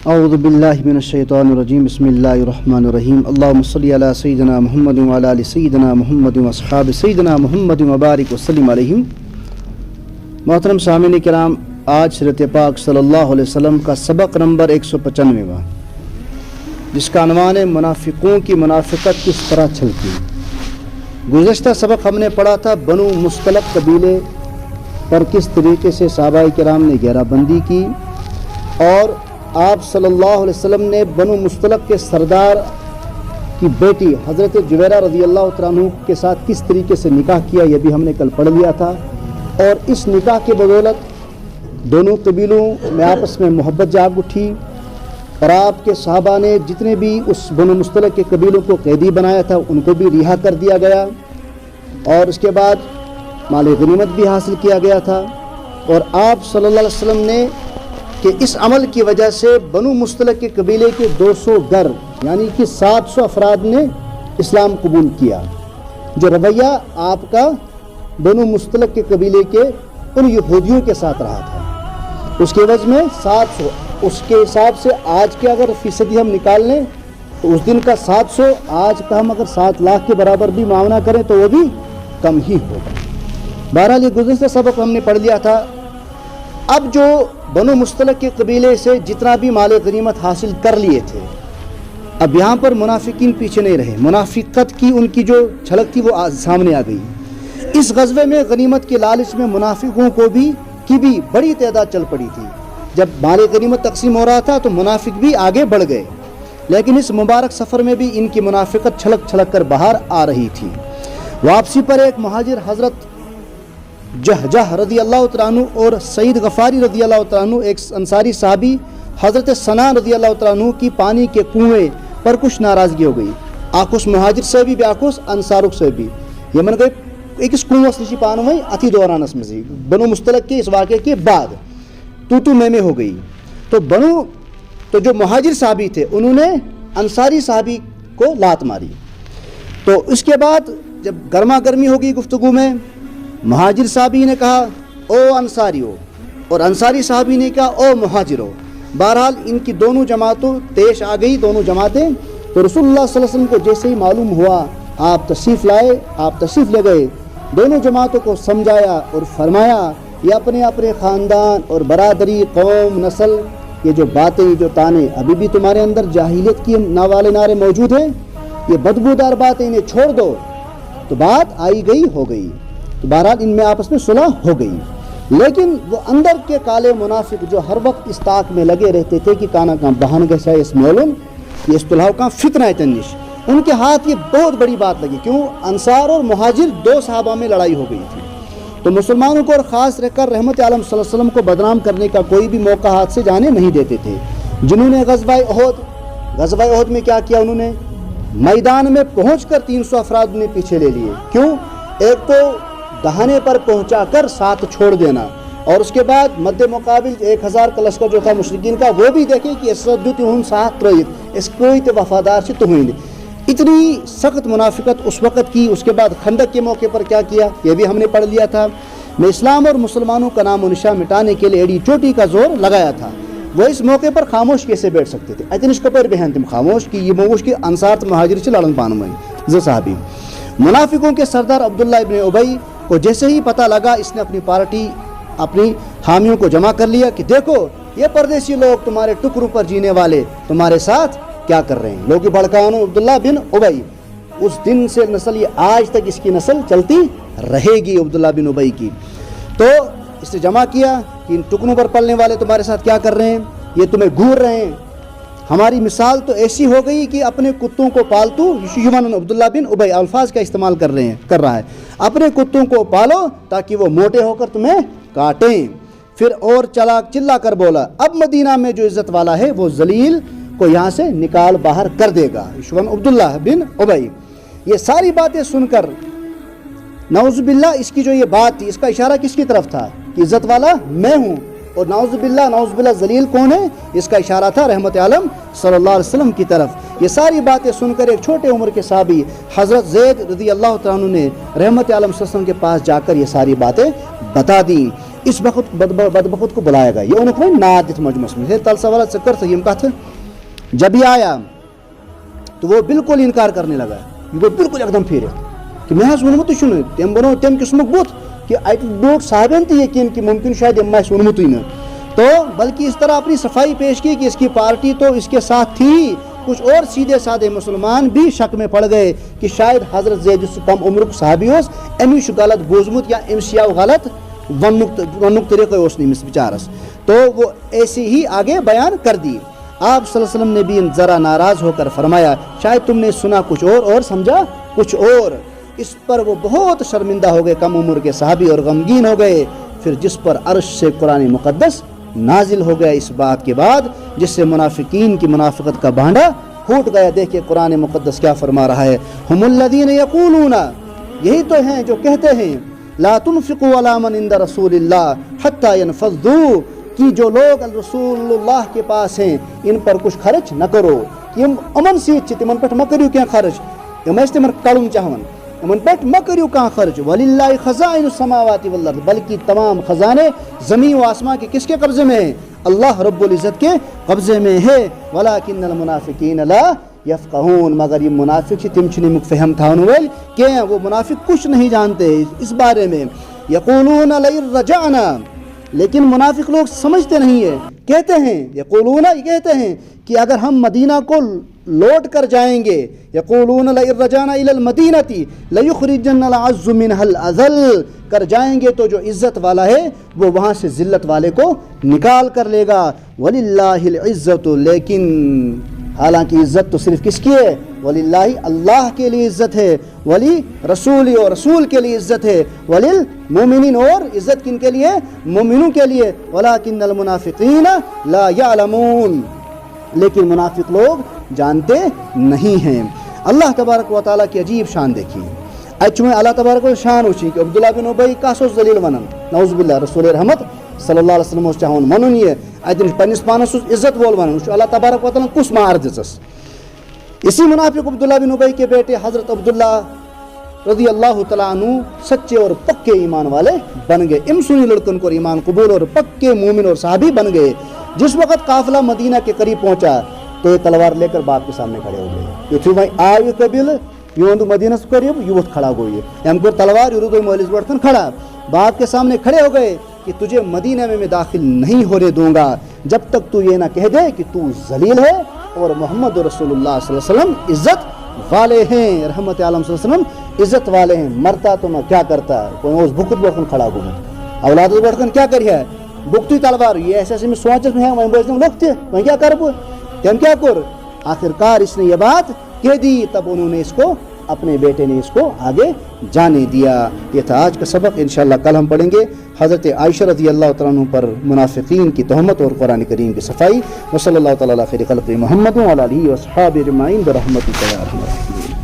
اعوذ باللہ من الشیطان الرجیم بسم اللہ الرحمن الرحیم اللہم صلی علی سیدنا محمد وعلی آل سیدنا محمد واصحاب سیدنا محمد وبارک وسلم علیہم۔ محترم سامعین کرام، آج سیرت پاک صلی اللہ علیہ وسلم کا سبق نمبر 195 جس کا عنوان ہے منافقوں کی منافقت کس طرح چھلتی ہے۔ گزشتہ سبق ہم نے پڑھا تھا بنو مستلق قبیلے پر کس طریقے سے صحابہ کرام نے گھیرا بندی کی، اور آپ صلی اللہ علیہ وسلم نے بنو مستلق کے سردار کی بیٹی حضرت جویرہ رضی اللہ تعالیٰ عنہ کے ساتھ کس طریقے سے نکاح کیا، یہ بھی ہم نے کل پڑھ لیا تھا۔ اور اس نکاح کے بدولت دونوں قبیلوں میں آپس میں محبت جاگ اٹھی، اور آپ کے صحابہ نے جتنے بھی اس بنو مستلق کے قبیلوں کو قیدی بنایا تھا ان کو بھی رہا کر دیا گیا، اور اس کے بعد مال غنیمت بھی حاصل کیا گیا تھا۔ اور آپ صلی اللہ علیہ وسلم نے کہ اس عمل کی وجہ سے بنو مستلق کے قبیلے کے 200 گھر یعنی کہ 700 افراد نے اسلام قبول کیا۔ جو رویہ آپ کا بنو مستلق کے قبیلے کے ان یہودیوں کے ساتھ رہا تھا، اس کے عوض میں 700، اس کے حساب سے آج کے اگر فیصدی ہم نکال لیں تو اس دن کا 700، آج کا ہم اگر 7 لاکھ کے برابر بھی معاونہ کریں تو وہ بھی کم ہی ہوگا۔ بہرحال یہ گزشتہ سبق ہم نے پڑھ لیا تھا۔ اب جو بنو مستلق کے قبیلے سے جتنا بھی مال غنیمت حاصل کر لیے تھے، اب یہاں پر منافقین پیچھے نہیں رہے، منافقت کی ان کی جو جھلک تھی وہ سامنے آ گئی۔ اس غزوے میں غنیمت کے لالچ میں منافقوں کی بھی بڑی تعداد چل پڑی تھی۔ جب مال غنیمت تقسیم ہو رہا تھا تو منافق بھی آگے بڑھ گئے، لیکن اس مبارک سفر میں بھی ان کی منافقت چھلک چھلک کر باہر آ رہی تھی۔ واپسی پر ایک مہاجر حضرت جہجہ رضی اللہ تعالیٰ عنہ اور سعید غفاری رضی اللہ تعالیٰ عنہ، ایک انصاری صحابی حضرت ثنا رضی اللہ تعالیٰ عنہ کی پانی کے کنویں پر کچھ ناراضگی ہو گئی۔ آکوس مہاجر سے بھی آکوس انصارک سے بھی یہ من گئی ایک کنوس نشی پانوئی اتھی دورانس میں بنو مستلق کے اس واقعے کے بعد تو میں ہو گئی۔ تو جو مہاجر صحابی تھے انہوں نے انصاری صحابی کو لات ماری۔ تو اس کے بعد جب گرما گرمی ہو گئی گفتگو میں، مہاجر صحابی نے کہا او انصاری ہو، اور انصاری صحابی نے کہا او مہاجر ہو۔ بہرحال ان کی دونوں جماعتوں پیش آ گئی، دونوں جماعتیں۔ تو رسول اللہ صلی اللہ علیہ وسلم کو جیسے ہی معلوم ہوا آپ تشریف لے گئے، دونوں جماعتوں کو سمجھایا اور فرمایا یہ اپنے اپنے خاندان اور برادری، قوم، نسل، یہ جو باتیں، یہ جو تانے ابھی بھی تمہارے اندر جاہلیت کی والے نعرے موجود ہیں، یہ بدبودار باتیں انہیں چھوڑ دو۔ تو بات آئی گئی ہو گئی، تو بہرحال ان میں آپس میں صلح ہو گئی۔ لیکن وہ اندر کے کالے منافق جو ہر وقت اس طاق میں لگے رہتے تھے کہ کانا کام بہان گشا اس مولن یہ اصطلاح کا فتنہ تنش، ان کے ہاتھ یہ بہت بڑی بات لگی۔ کیوں؟ انصار اور مہاجر 2 صحابہ میں لڑائی ہو گئی تھی، تو مسلمانوں کو اور خاص رہ کر رحمت عالم صلی اللہ علیہ وسلم کو بدنام کرنے کا کوئی بھی موقع ہاتھ سے جانے نہیں دیتے تھے۔ جنہوں نے غزوہ احد میں کیا کیا، انہوں نے میدان میں پہنچ کر 300 افراد نے پیچھے لے لیے۔ کیوں؟ ایک تو دہانے پر پہنچا کر ساتھ چھوڑ دینا، اور اس کے بعد مد مقابل 1000 کا لشکر جو تھا مشرکین کا، وہ بھی دیکھیں کہ ساتھ رہیت اس کوئی تو وفادار سے تمہیں اتنی سخت منافقت اس وقت کی۔ اس کے بعد خندق کے موقع پر کیا کیا یہ بھی ہم نے پڑھ لیا تھا۔ میں اسلام اور مسلمانوں کا نام و نشان مٹانے کے لیے ایڈی چوٹی کا زور لگایا تھا، وہ اس موقع پر خاموش کیسے بیٹھ سکتے تھے؟ اتنش کپر بہن تم خاموش کی یہ موش کی انصار مہاجر سے لڑن پان میں صحابی۔ منافقوں کے سردار عبداللہ ابن ابی کو جیسے ہی پتہ لگا، اس نے اپنی پارٹی، اپنی حامیوں کو جمع کر لیا کہ دیکھو یہ پردیسی لوگ تمہارے ٹکڑوں پر جینے والے تمہارے ساتھ کیا کر رہے ہیں۔ لوگ بھڑکاؤ عبداللہ بن ابی، اس دن سے نسل یہ آج تک اس کی نسل چلتی رہے گی عبداللہ بن ابی کی۔ تو اس نے جمع کیا کہ ان ٹکڑوں پر پلنے والے تمہارے ساتھ کیا کر رہے ہیں، یہ تمہیں گھور رہے ہیں۔ ہماری مثال تو ایسی ہو گئی کہ اپنے کتوں کو پالتو، عبداللہ بن ابی الفاظ کا استعمال کر رہا ہے، اپنے کتوں کو پالو تاکہ وہ موٹے ہو کر تمہیں کاٹیں۔ پھر اور چلا کر بولا اب مدینہ میں جو عزت والا ہے وہ ذلیل کو یہاں سے نکال باہر کر دے گا۔ عبداللہ بن ابی یہ ساری باتیں سن کر نعوذ باللہ اس کی جو یہ بات تھی، اس کا اشارہ کس کی طرف تھا کہ عزت والا میں ہوں، اور نعوذ باللہ ذلیل کون ہے، اس کا اشارہ تھا رحمت عالم صلی اللہ علیہ وسلم کی طرف۔ یہ ساری باتیں سن کر ایک چھوٹے عمر کے صحابی حضرت زید رضی اللہ تعالیٰ عنہ نے رحمت عالم صلی اللہ علیہ وسلم کے پاس جا کر یہ ساری باتیں بتا دیں۔ اس بدبخت کو بلایا گیا. یہ اونک وۄنۍ ناد دِتھ مجمس میں تل سوال ژٕ کر یِم کتھٕ. جب یہ آیا تو وہ بالکل انکار کرنے لگا. یہ گوٚو بالکل ایک دم پھیرتھ کہ مےٚ حظ ووٚنمُتٕے چھُنہٕ. تٔمۍ بنوو تَمہِ قٕسمُک بُتھ کہ اَتہِ بیوٗٹھ صاحبن تہِ یقین کہ ممکن شاید أمۍ ما آسہِ ووٚنمُتٕے نہٕ. تو بلکہ اس طرح اپنی صفائی پیش کی کہ اس کی پارٹی تو اس کے ساتھ تھی. کچھ اور سیدھے سادے مسلمان بھی شک میں پڑ گئے کہ شاید حضرت زید یُس کم عمرُک صحابی اوس أمِس چھُ غلط بوٗزمُت یا أمِس آو غلط وننُک طریقے اوس نہٕ أمِس بِچارس. تو وہ ایسے ہی آگے بیان کر دی. آپ صلی اللہ علیہ وسلم نے بھی ذرا ناراض ہو کر فرمایا شاید تم نے سنا کچھ اور سمجھا کچھ اور. اس پر وہ بہت شرمندہ ہو گئے کم عمر کے صحابی اور غمگین ہو گئے. پھر جس پر عرش سے قرآن مقدس نازل ہو گیا اس بات کے بعد جس سے منافقین کی منافقت کا بھانڈا پھوٹ گیا. دیکھیں قرآن مقدس کیا فرما رہا ہے. ہم الذین یقولون، یہی تو ہیں جو کہتے ہیں لا تنفقوا علی من عند رسول اللہ حتی ینفضوا، کہ جو لوگ رسول اللہ کے پاس ہیں ان پر کچھ خرچ نہ کرو. یم امن سیت چھ تمن پہ مہ کرو کیا خرچ. یم ٲسۍ تمن کڑُن چاہان یمن پہ مہ کریو کانٛہہ خرچ. وللہ خزائن السماوات والارض، بلکہ تمام خزانے زمین و آسمان کے کس کے قبضے میں ہیں؟ اللہ رب العزت کے قبضے میں ہے. ولکن المنافقین لا یفقہون، مگر یہ منافق چھ تم چھنہٕ امیُک فہم تھاون وٲلۍ کینٛہہ. وہ منافق کچھ نہیں جانتے اس بارے میں. یقولون لئن رجعنا، لیکن منافق لوگ سمجھتے نہیں ہیں. کہتے ہیں یقولون، یہ کہتے ہیں کہ اگر ہم مدینہ کو لوٹ کر جائیں گے، یقولون لئن رجعنا الی المدینۃ لیخرجن العز منها الاذل، کر جائیں گے تو جو عزت والا ہے وہ وہاں سے ذلت والے کو نکال کر لے گا. وللہ العزت، لیکن حالانکہ عزت تو صرف کس کی ہے؟ وللہ، اللہ کے لیے عزت ہے. ولی رسول، اور رسول کے لیے عزت ہے. وللمؤمنین، اور عزت کن کے لیے؟ مومنوں کے لیے. ولکن المنافقین لا یعلمون، لیکن منافق لوگ جانتے نہیں ہیں. اللہ تبارک و تعالیٰ کی عجیب شان دیکھیے. اتھ اللہ تبارک و شان وچھی کہ عبداللہ بن ابی کس اوس ذلیل ونان، نعوذ باللہ. رسول رحمت صلی اللہ علیہ وسلم اوس چاہان ونُن یہ اتن پنس پانس عزت وول ونان. اللہ تبارک و تعالیٰ کس مار دِژس. اسی منافق عبداللہ بن ابی کے بیٹے حضرت عبداللہ رضی اللہ تعالیٰ عنہ سچے اور پکے ایمان والے بن گئے. امسنی لڑکن کو ایمان قبول اور پکے مومن اور صحابی بن گئے. جس وقت قافلہ مدینہ کے قریب پہنچا تو یہ تلوار لے کر باپ کے سامنے کھڑے ہو گئے. یتھُے وۄنۍ آو یہ قبیلہ یہ مدینہ سے قریب یہ ووت کھڑا گو. یہ یم کور تلوار یہ روٗد مٲلِس برٛونٛٹھ کھڑا. باپ کے سامنے کھڑے ہو گئے کہ تجھے مدینہ میں داخل نہیں ہونے دوں گا جب تک تو یہ نہ کہہ دے کہ تو ذلیل ہے اور محمد رسول اللہ صلی اللہ علیہ وسلم عزت والے ہیں. رحمت عالم صلی اللہ علیہ وسلم عزت والے ہیں. مرتا تو میں کیا کرتا، کوئی اس بکت برٛونٛٹھ کھڑا گوٚمُت اولادس برٛونٛٹھ کیا کرِ ہے بُکتُے تلوار. یہ ایسے ایسے سونچس میں وۄنۍ بٲزِم لُکھ تہِ وۄنۍ کیا کر بہٕ. تٔمۍ کیا کوٚر؟ آخر کار اس نے یہ بات کہہ دی. تب انہوں نے اس کو، اپنے بیٹے نے اس کو آگے جانے دیا. یہ تھا آج کا سبق. انشاءاللہ کل ہم پڑھیں گے حضرت عائشہ رضی اللہ تعالیٰ عنہ پر منافقین کی تہمت اور قرآن کریم کی صفائی. وصلی اللہ تعالیٰ علی خیر خلق محمد وعلی آلہ وصحبہ اجمعین برحمتک یا ارحم الراحمین.